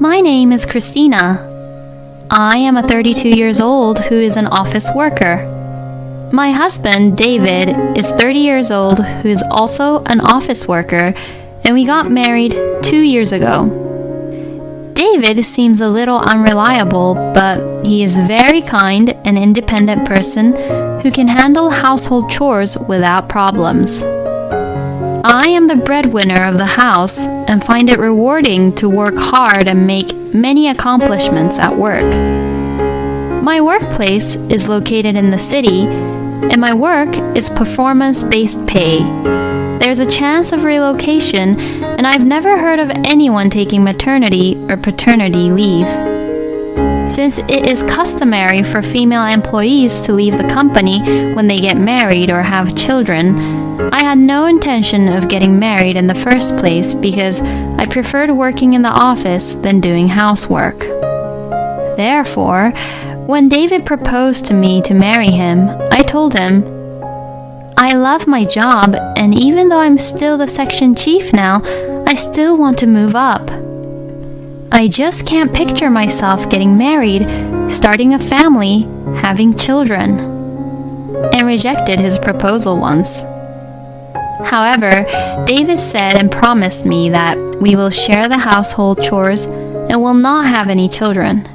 My name is Christina. I am a 32 years old who is an office worker. My husband, David, is 30 years old who is also an office worker, and we got married 2 years ago. David seems a little unreliable, but he is a very kind and independent person who can handle household chores without problems. I am the breadwinner of the house and find it rewarding to work hard and make many accomplishments at work. My workplace is located in the city, and my work is performance-based pay. There's a chance of relocation, and I've never heard of anyone taking maternity or paternity leave. Since it is customary for female employees to leave the company when they get married or have children, I had no intention of getting married in the first place because I preferred working in the office than doing housework. Therefore, when David proposed to me to marry him, I told him, I love my job, and even though I'm still the section chief now, I still want to move up. I just can't picture myself getting married, starting a family, having children, and rejected his proposal once. However, David said and promised me that we will share the household chores and will not have any children.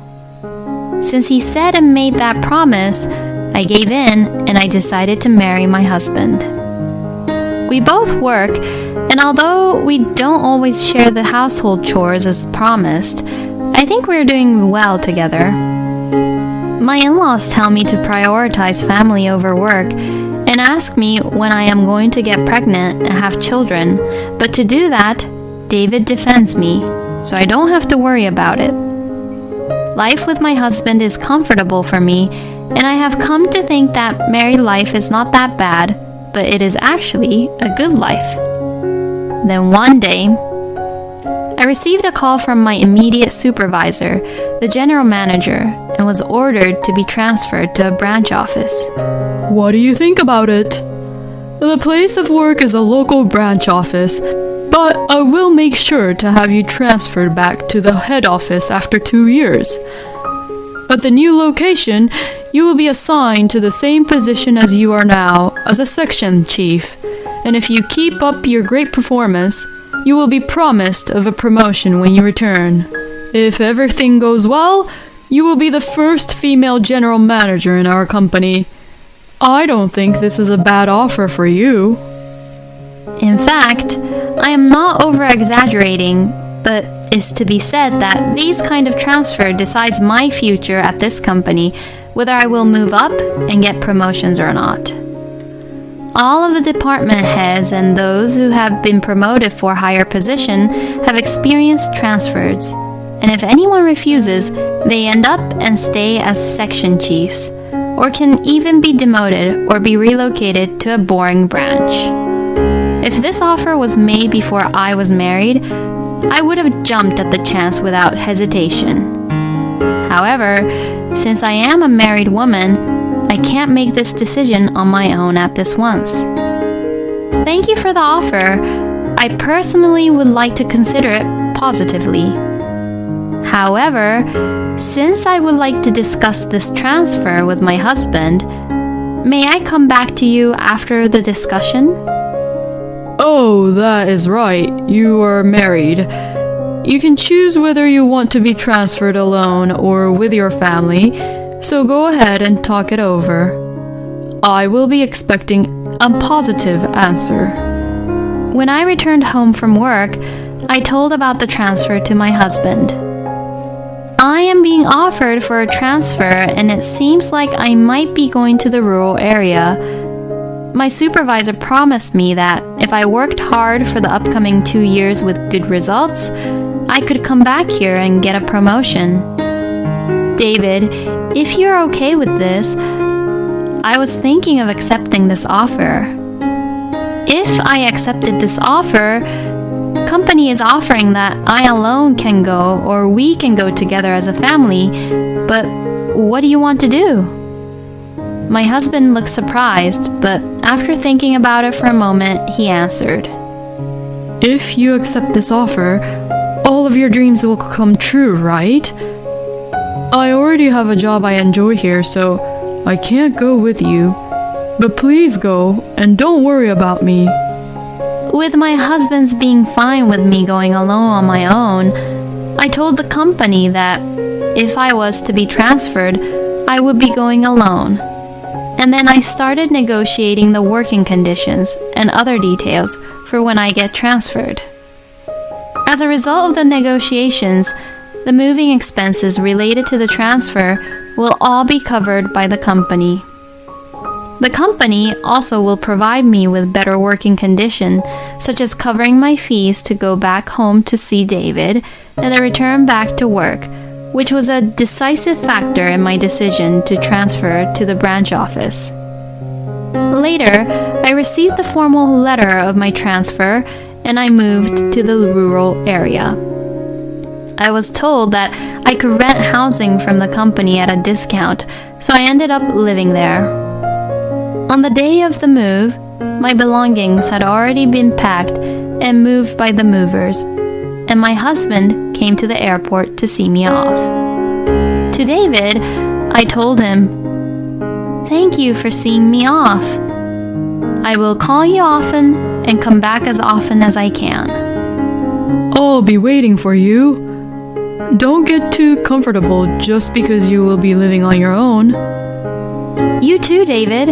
Since he said and made that promise, I gave in and I decided to marry my husband. We both work, and although we don't always share the household chores as promised, I think we're doing well together. My in-laws tell me to prioritize family over work and ask me when I am going to get pregnant and have children, but to do that, David defends me, so I don't have to worry about it. Life with my husband is comfortable for me, and I have come to think that married life is not that bad, but it is actually a good life. Then one day, I received a call from my immediate supervisor, the general manager, and was ordered to be transferred to a branch office. What do you think about it? The place of work is a local branch office, but I will make sure to have you transferred back to the head office after 2 years. At the new location, you will be assigned to the same position as you are now, as a section chief, and if you keep up your great performance, you will be promised of a promotion when you return. If everything goes well, you will be the first female general manager in our company. I don't think this is a bad offer for you. In fact, I am not over-exaggerating, but it's to be said that these kind of transfer decides my future at this company, whether I will move up and get promotions or not. All of the department heads and those who have been promoted for a higher position have experienced transfers, and if anyone refuses, they end up and stay as section chiefs, or can even be demoted or be relocated to a boring branch. If this offer was made before I was married, I would have jumped at the chance without hesitation. However, since I am a married woman, I can't make this decision on my own at this once. Thank you for the offer. I personally would like to consider it positively. However, since I would like to discuss this transfer with my husband, may I come back to you after the discussion? Oh, that is right. You are married. You can choose whether you want to be transferred alone or with your family, so go ahead and talk it over. I will be expecting a positive answer. When I returned home from work, I told about the transfer to my husband. I am being offered for a transfer, and it seems like I might be going to the rural area. My supervisor promised me that if I worked hard for the upcoming 2 years with good results, I could come back here and get a promotion. David, if you're okay with this, I was thinking of accepting this offer. If I accepted this offer, company is offering that I alone can go or we can go together as a family, but what do you want to do? My husband looked surprised, but after thinking about it for a moment, he answered, If you accept this offer, all all of your dreams will come true, right? I already have a job I enjoy here, so I can't go with you. But please go, and don't worry about me. With my husband's being fine with me going alone on my own, I told the company that if I was to be transferred, I would be going alone. And then I started negotiating the working conditions and other details for when I get transferred. As a result of the negotiations, the moving expenses related to the transfer will all be covered by the company. The company also will provide me with better working conditions, such as covering my fees to go back home to see David and the return back to work, which was a decisive factor in my decision to transfer to the branch office. Later, I received the formal letter of my transfer and I moved to the rural area. I was told that I could rent housing from the company at a discount, so I ended up living there. On the day of the move, my belongings had already been packed and moved by the movers, and my husband came to the airport to see me off. To David, I told him, "Thank you for seeing me off. I will call you often and come back as often as I can." I'll be waiting for you. Don't get too comfortable just because you will be living on your own. You too, David.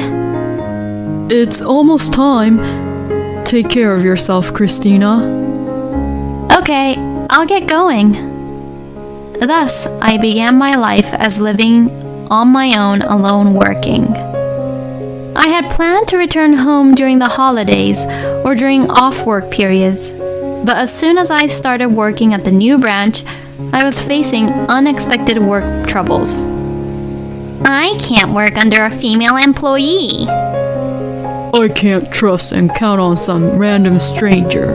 It's almost time. Take care of yourself, Christina. Okay, I'll get going. Thus, I began my life as living on my own, alone working. I had planned to return home during the holidays or during off-work periods, but as soon as I started working at the new branch, I was facing unexpected work troubles. I can't work under a female employee. I can't trust and count on some random stranger.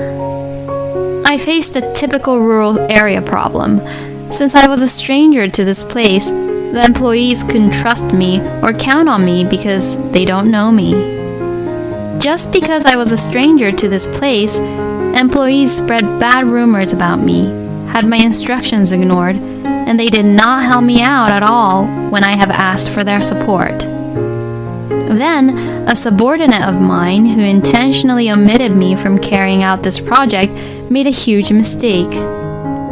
I faced a typical rural area problem. Since I was a stranger to this place, the employees couldn't trust me or count on me because they don't know me. Just because I was a stranger to this place, employees spread bad rumors about me, had my instructions ignored, and they did not help me out at all when I have asked for their support. Then, a subordinate of mine who intentionally omitted me from carrying out this project made a huge mistake.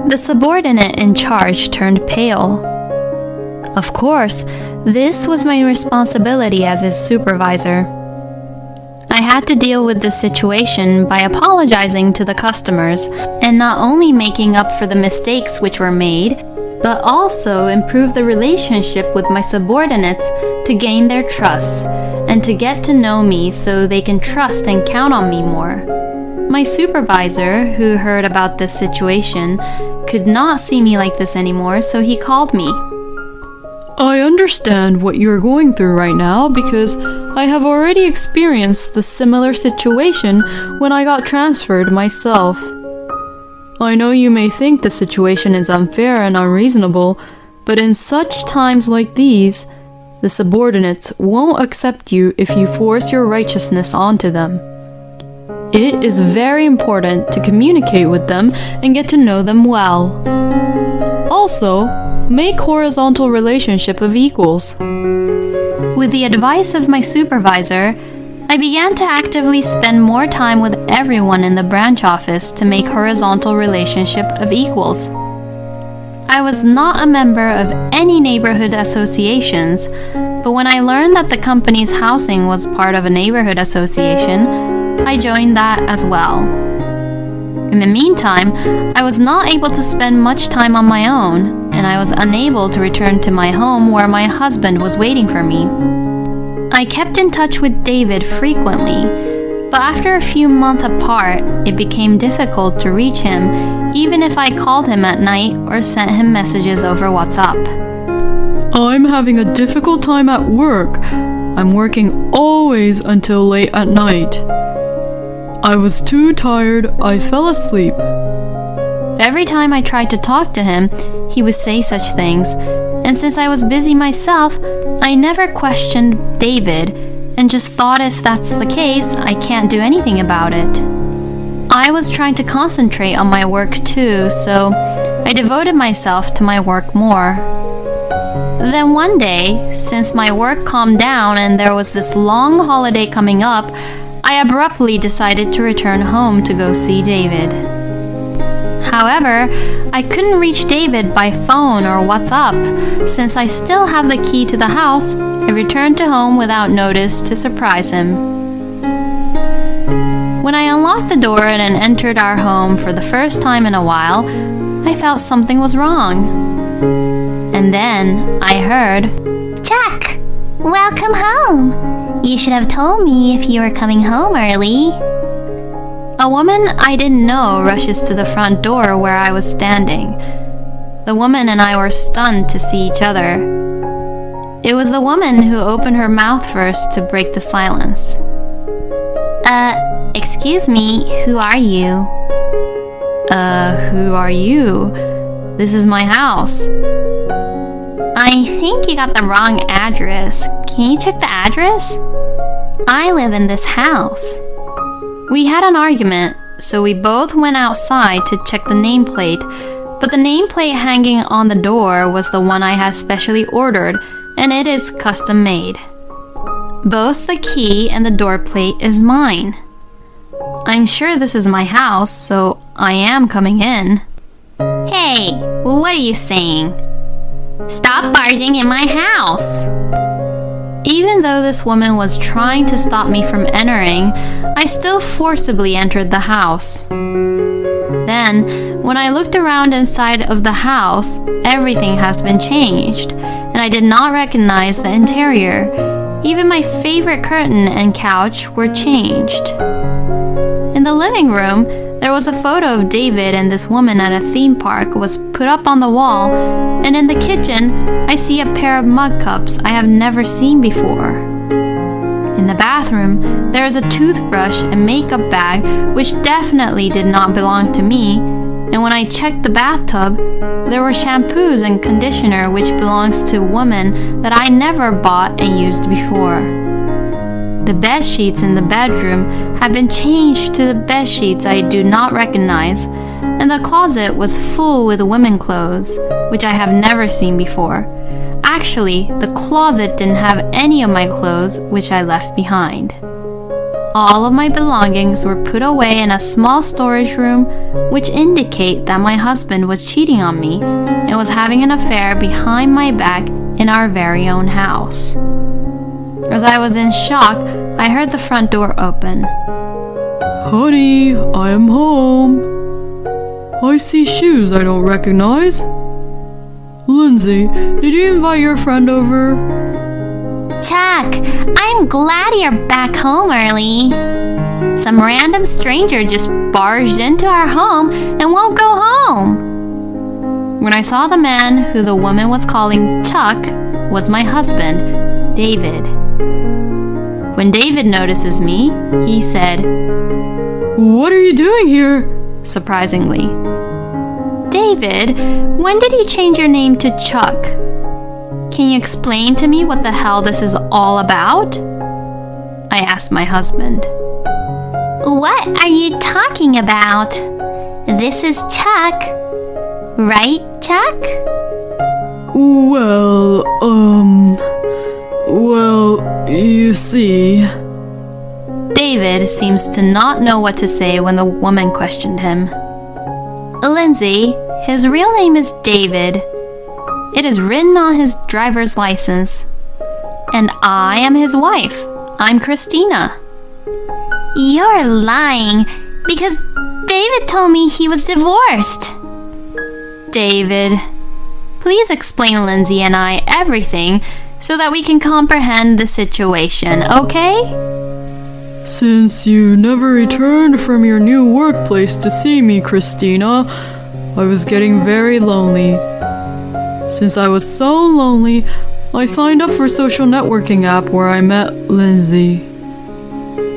The subordinate in charge turned pale. Of course, this was my responsibility as his supervisor. I had to deal with this situation by apologizing to the customers and not only making up for the mistakes which were made, but also improve the relationship with my subordinates to gain their trust and to get to know me so they can trust and count on me more. My supervisor, who heard about this situation, could not see me like this anymore, so he called me. I understand what you're going through right now because I have already experienced the similar situation when I got transferred myself. I know you may think the situation is unfair and unreasonable, but in such times like these, the subordinates won't accept you if you force your righteousness onto them. It is very important to communicate with them and get to know them well. Also, make horizontal relationship of equals. With the advice of my supervisor, I began to actively spend more time with everyone in the branch office to make horizontal relationship of equals. I was not a member of any neighborhood associations, but when I learned that the company's housing was part of a neighborhood association, I joined that as well. In the meantime, I was not able to spend much time on my own, and I was unable to return to my home where my husband was waiting for me. I kept in touch with David frequently, but after a few months apart, it became difficult to reach him, even if I called him at night or sent him messages over WhatsApp. I'm having a difficult time at work. I'm working always until late at night. I was too tired, I fell asleep. Every time I tried to talk to him, he would say such things, and since I was busy myself, I never questioned David and just thought if that's the case, I can't do anything about it. I was trying to concentrate on my work too, so I devoted myself to my work more. Then one day, since my work calmed down and there was this long holiday coming up, I abruptly decided to return home to go see David. However, I couldn't reach David by phone or WhatsApp. Since I still have the key to the house, I returned to home without notice to surprise him. When I unlocked the door and entered our home for the first time in a while, I felt something was wrong. And then I heard, "Chuck, welcome home. You should have told me if you were coming home early." A woman I didn't know rushes to the front door where I was standing. The woman and I were stunned to see each other. It was the woman who opened her mouth first to break the silence. Excuse me, who are you?" Who are you? This is my house." "I think you got the wrong address. Can you check the address? I live in this house." We had an argument, so we both went outside to check the nameplate, but the nameplate hanging on the door was the one I had specially ordered, and it is custom made. Both the key and the door plate is mine. I'm sure this is my house, so I am coming in. "Hey, what are you saying? Stop barging in my house." Even though this woman was trying to stop me from entering, I still forcibly entered the house. Then, when I looked around inside of the house, everything has been changed, and I did not recognize the interior. Even my favorite curtain and couch were changed. In the living room, there was a photo of David and this woman at a theme park was put up on the wall, and in the kitchen, I see a pair of mug cups I have never seen before. In the bathroom, there is a toothbrush and makeup bag which definitely did not belong to me, and when I checked the bathtub, there were shampoos and conditioner which belongs to a woman that I never bought and used before. The bed sheets in the bedroom had been changed to the bed sheets I do not recognize, and the closet was full with women clothes, which I have never seen before. Actually, the closet didn't have any of my clothes, which I left behind. All of my belongings were put away in a small storage room, which indicate that my husband was cheating on me and was having an affair behind my back in our very own house. As I was in shock, I heard the front door open. Honey, I am home. I see shoes I don't recognize. Lindsay, did you invite your friend over? "Chuck, I'm glad you're back home early. Some random stranger just barged into our home and won't go home." When I saw the man who the woman was calling Chuck was my husband, David. When David notices me, he said, "What are you doing here?" surprisingly. "David, when did you change your name to Chuck? Can you explain to me what the hell this is all about?" I asked my husband. "What are you talking about? This is Chuck. Right, Chuck?" Well, you see..." David seems to not know what to say when the woman questioned him. "Lindsay, his real name is David. It is written on his driver's license. And I am his wife. I'm Christina." "You're lying because David told me he was divorced." David, please explain Lindsay and I everything so that we can comprehend the situation, okay? "Since you never returned from your new workplace to see me, Christina, I was getting very lonely. Since I was so lonely, I signed up for a social networking app where I met Lindsay."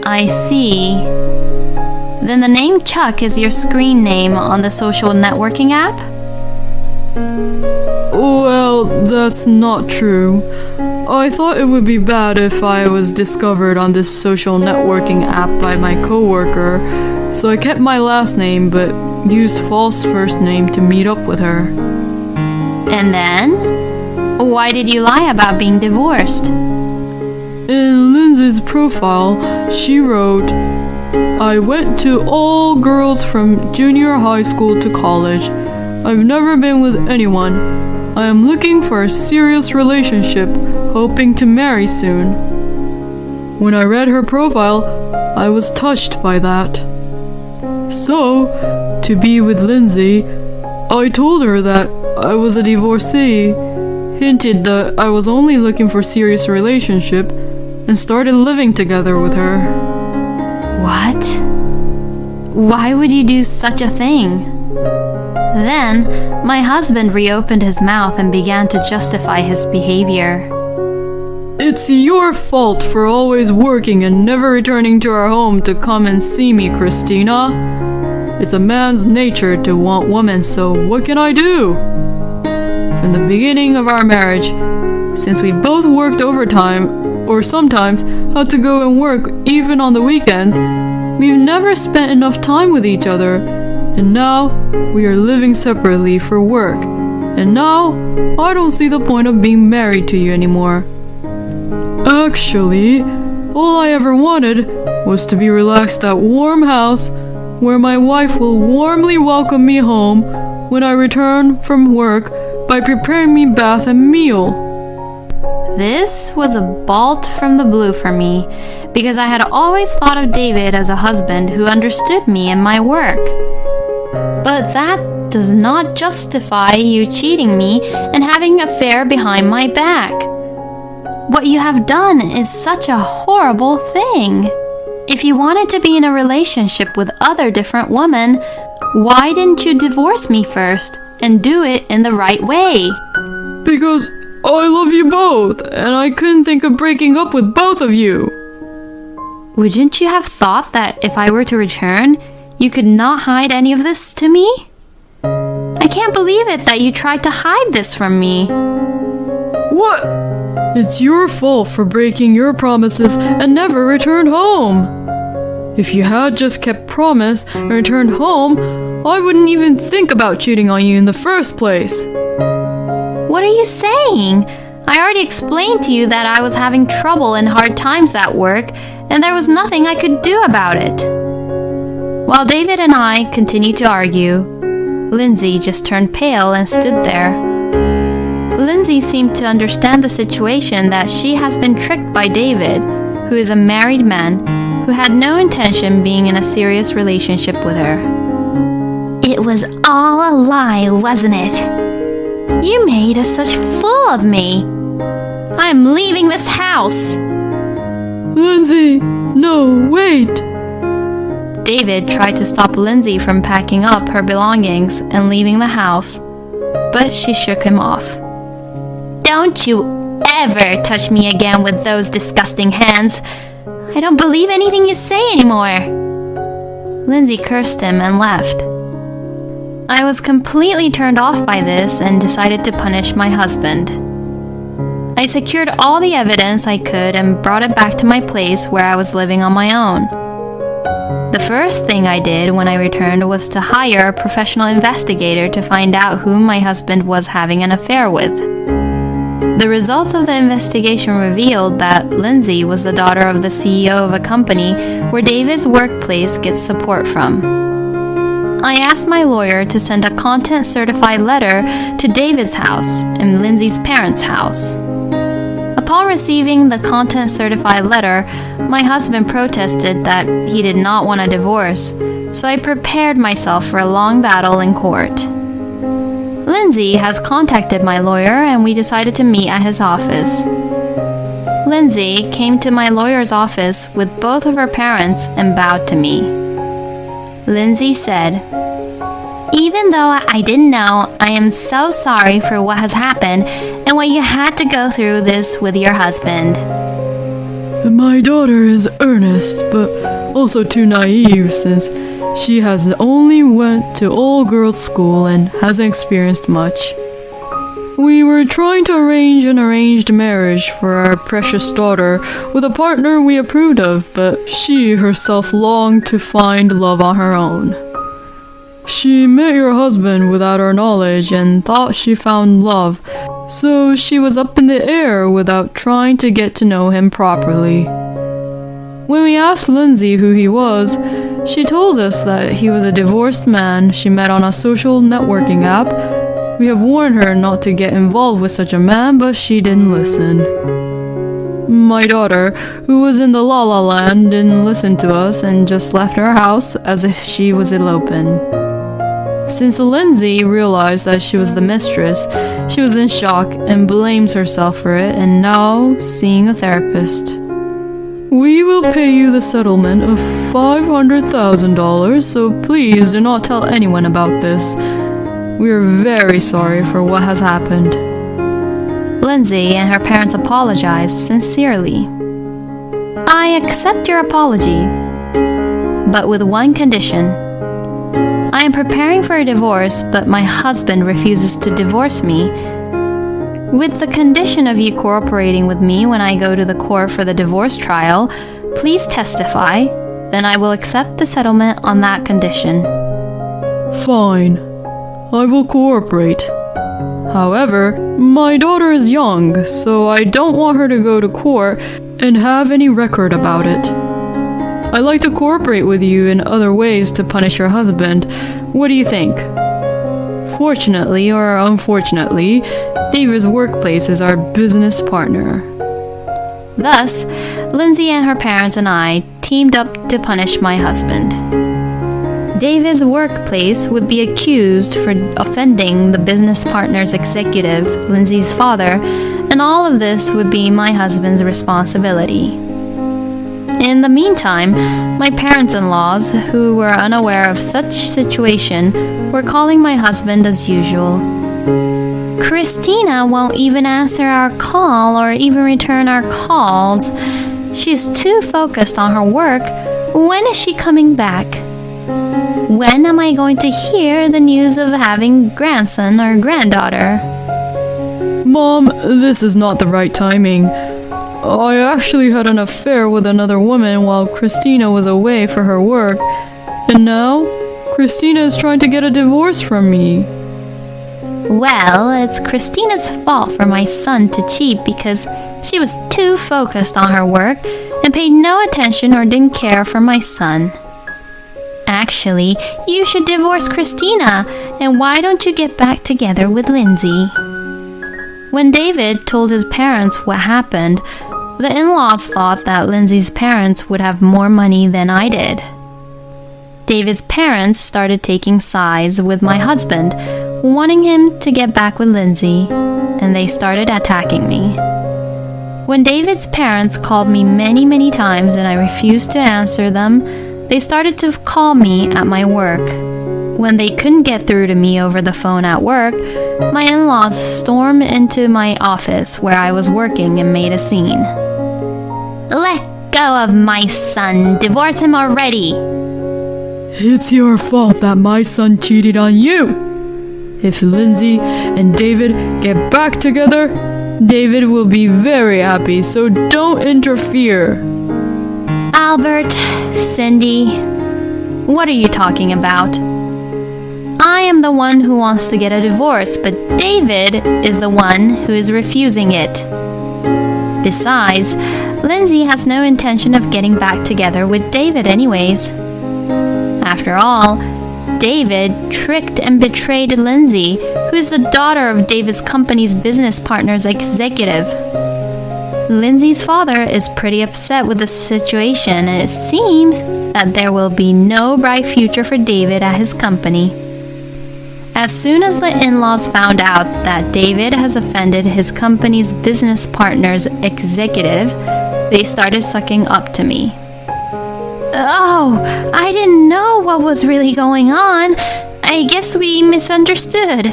I see. Then the name Chuck is your screen name on the social networking app? Well, that's not true. I thought it would be bad if I was discovered on this social networking app by my coworker, so I kept my last name but used false first name to meet up with her. And then? Why did you lie about being divorced? In Lindsay's profile, she wrote, "I went to all girls from junior high school to college. I've never been with anyone. I am looking for a serious relationship, hoping to marry soon." When I read her profile, I was touched by that. So, to be with Lindsay, I told her that I was a divorcee, hinted that I was only looking for a serious relationship, and started living together with her. What? Why would you do such a thing? Then, my husband reopened his mouth and began to justify his behavior. "It's your fault for always working and never returning to our home to come and see me, Christina. It's a man's nature to want women, so what can I do? From the beginning of our marriage, since we both worked overtime, or sometimes had to go and work even on the weekends, we've never spent enough time with each other, and now we are living separately for work, and now I don't see the point of being married to you anymore. Actually, all I ever wanted was to be relaxed at a warm house where my wife will warmly welcome me home when I return from work by preparing me bath and meal." This was a bolt from the blue for me, because I had always thought of David as a husband who understood me and my work. But that does not justify you cheating me and having an affair behind my back. What you have done is such a horrible thing. If you wanted to be in a relationship with other different women, why didn't you divorce me first and do it in the right way? "Because I love you both, and I couldn't think of breaking up with both of you." Wouldn't you have thought that if I were to return, you could not hide any of this to me? I can't believe it that you tried to hide this from me. What? It's your fault for breaking your promises and never returned home. If you had just kept promise and returned home, I wouldn't even think about cheating on you in the first place. What are you saying? I already explained to you that I was having trouble and hard times at work, and there was nothing I could do about it. While David and I continued to argue, Lindsay just turned pale and stood there. Lindsay seemed to understand the situation, that she has been tricked by David, who is a married man who had no intention being in a serious relationship with her. It was all a lie, wasn't it? You made a such fool of me. I'm leaving this house. Lindsay, no, wait. David tried to stop Lindsay from packing up her belongings and leaving the house, but she shook him off. Don't you ever touch me again with those disgusting hands. I don't believe anything you say anymore. Lindsay cursed him and left. I was completely turned off by this and decided to punish my husband. I secured all the evidence I could and brought it back to my place where I was living on my own. The first thing I did when I returned was to hire a professional investigator to find out who my husband was having an affair with. The results of the investigation revealed that Lindsay was the daughter of the CEO of a company where David's workplace gets support from. I asked my lawyer to send a content-certified letter to David's house and Lindsay's parents' house. Upon receiving the content-certified letter, my husband protested that he did not want a divorce, so I prepared myself for a long battle in court. Lindsay has contacted my lawyer and we decided to meet at his office. Lindsay came to my lawyer's office with both of her parents and bowed to me. Lindsay said, Even though I didn't know, I am so sorry for what has happened and what you had to go through this with your husband. My daughter is earnest, but also too naive since she has only went to all-girls school and hasn't experienced much. We were trying to arrange an arranged marriage for our precious daughter with a partner we approved of, but she herself longed to find love on her own. She met your husband without our knowledge and thought she found love, so she was up in the air without trying to get to know him properly. When we asked Lindsay who he was, she told us that he was a divorced man she met on a social networking app. We have warned her not to get involved with such a man, but she didn't listen. My daughter, who was in the La La Land, didn't listen to us and just left our house as if she was eloping. Since Lindsay realized that she was the mistress, she was in shock and blames herself for it and now seeing a therapist. We will pay you the settlement of $500,000, so please do not tell anyone about this. We are very sorry for what has happened. Lindsay and her parents apologized sincerely. I accept your apology, but with one condition. I am preparing for a divorce, but my husband refuses to divorce me. With the condition of you cooperating with me when I go to the court for the divorce trial, please testify, then I will accept the settlement on that condition. Fine. I will cooperate. However, my daughter is young, so I don't want her to go to court and have any record about it. I'd like to cooperate with you in other ways to punish your husband. What do you think? Fortunately or unfortunately, David's workplace is our business partner. Thus, Lindsay and her parents and I teamed up to punish my husband. David's workplace would be accused for offending the business partner's executive, Lindsay's father, and all of this would be my husband's responsibility. In the meantime, my parents-in-laws, who were unaware of such situation, were calling my husband as usual. Christina won't even answer our call or even return our calls. She's too focused on her work. When is she coming back? When am I going to hear the news of having grandson or granddaughter? Mom, this is not the right timing. I actually had an affair with another woman while Christina was away for her work, and now Christina is trying to get a divorce from me. Well, it's Christina's fault for my son to cheat because she was too focused on her work and paid no attention or didn't care for my son. Actually, you should divorce Christina, and why don't you get back together with Lindsay? When David told his parents what happened, the in-laws thought that Lindsay's parents would have more money than I did. David's parents started taking sides with my husband, wanting him to get back with Lindsay, and they started attacking me. When David's parents called me many times and I refused to answer them, they started to call me at my work. When they couldn't get through to me over the phone at work, my in-laws stormed into my office where I was working and made a scene. Let go of my son. Divorce him already. It's your fault that my son cheated on you. If Lindsay and David get back together, David will be very happy, so don't interfere. Albert, Cindy, what are you talking about? I am the one who wants to get a divorce, but David is the one who is refusing it. Besides, Lindsay has no intention of getting back together with David anyways. After all, David tricked and betrayed Lindsay, who is the daughter of David's company's business partner's executive. Lindsay's father is pretty upset with the situation, and it seems that there will be no bright future for David at his company. As soon as the in-laws found out that David has offended his company's business partner's executive, they started sucking up to me. Oh, I didn't know what was really going on. I guess we misunderstood.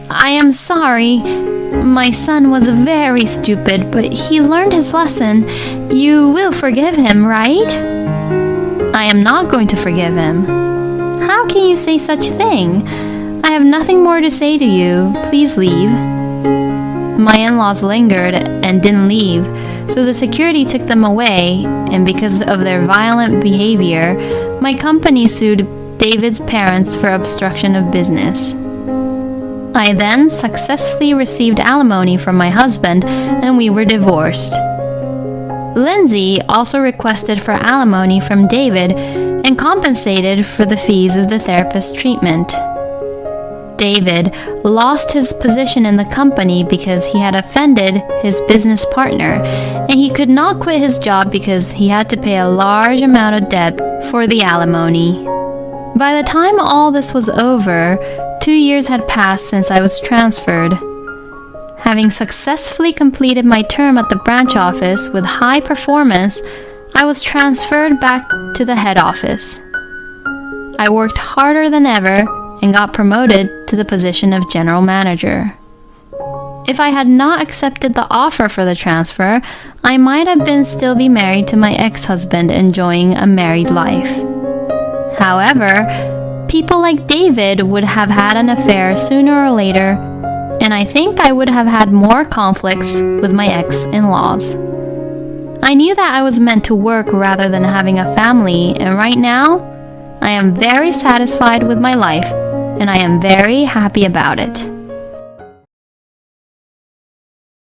I am sorry. My son was very stupid, but he learned his lesson. You will forgive him, right? I am not going to forgive him. How can you say such a thing? I have nothing more to say to you. Please leave. my in-laws lingered and didn't leave, so the security took them away, and because of their violent behavior, my company sued David's parents for obstruction of business. I then successfully received alimony from my husband, and we were divorced. Lindsay also requested for alimony from David and compensated for the fees of the therapist's treatment. David lost his position in the company because he had offended his business partner, and he could not quit his job because he had to pay a large amount of debt for the alimony. By the time all this was over, 2 years had passed since I was transferred. Having successfully completed my term at the branch office with high performance, I was transferred back to the head office. I worked harder than ever and got promoted to the position of general manager. If I had not accepted the offer for the transfer, I might have been still be married to my ex-husband, enjoying a married life. However, people like David would have had an affair sooner or later, and I think I would have had more conflicts with my ex-in-laws. I knew that I was meant to work rather than having a family, and right now, I am very satisfied with my life, and I am very happy about it.